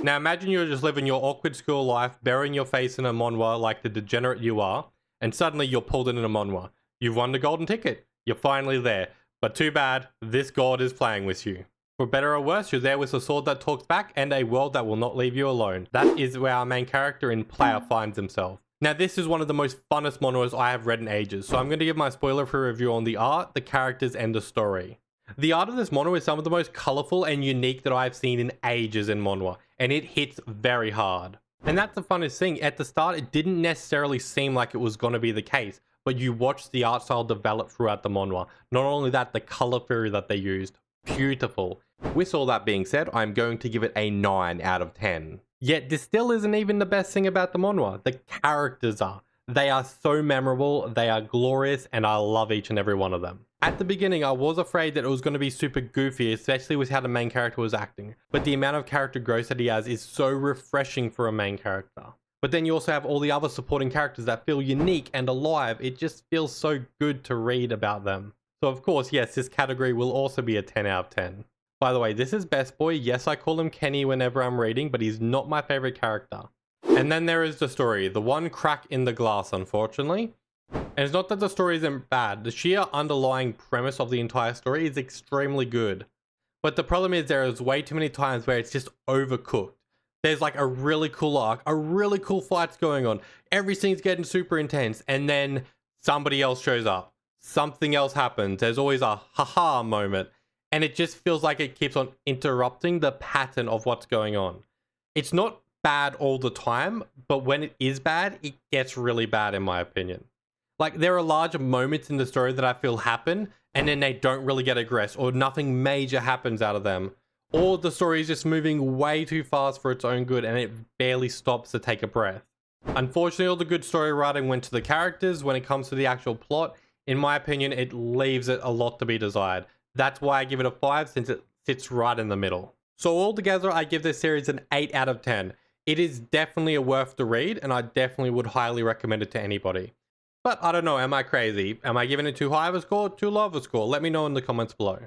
Now imagine you're just living your awkward school life, burying your face in a manhwa like the degenerate you are, and suddenly you're pulled in a manhwa. You've won the golden ticket. You're finally there. But too bad, this god is playing with you. For better or worse, you're there with a sword that talks back and a world that will not leave you alone. That is where our main character in Plauer finds himself. Now this is one of the most funnest manhwas I have read in ages, so I'm going to give my spoiler-free review on the art, the characters, and the story. The art of this manhwa is some of the most colourful and unique that I've seen in ages in manhwa, and it hits very hard. And that's the funnest thing, at the start it didn't necessarily seem like it was going to be the case, but you watch the art style develop throughout the manhwa. Not only that, the colour theory that they used, beautiful. With all that being said, I'm going to give it a 9 out of 10. Yet this still isn't even the best thing about the manhwa, the characters are. They are so memorable, they are glorious, and I love each and every one of them. At the beginning, I was afraid that it was going to be super goofy, especially with how the main character was acting. But the amount of character growth that he has is so refreshing for a main character. But then you also have all the other supporting characters that feel unique and alive. It just feels so good to read about them. So of course, yes, this category will also be a 10 out of 10. By the way, this is Best Boy. Yes, I call him Kenny whenever I'm reading, but he's not my favorite character. And then there is the story, the one crack in the glass, unfortunately. And it's not that the story isn't bad, the sheer underlying premise of the entire story is extremely good. But the problem is there is way too many times where it's just overcooked. There's like a really cool arc, a really cool fight's going on, everything's getting super intense, and then somebody else shows up. Something else happens, there's always a haha moment, and it just feels like it keeps on interrupting the pattern of what's going on. It's not bad all the time, but when it is bad, it gets really bad in my opinion. Like, there are large moments in the story that I feel happen, and then they don't really get addressed, or nothing major happens out of them. Or the story is just moving way too fast for its own good, and it barely stops to take a breath. Unfortunately, all the good story writing went to the characters. When it comes to the actual plot, in my opinion, it leaves it a lot to be desired. That's why I give it a 5, since it sits right in the middle. So altogether, I give this series an 8 out of 10. It is definitely a worth the read, and I definitely would highly recommend it to anybody. But I don't know, am I crazy? Am I giving it too high of a score, too low of a score? Let me know in the comments below.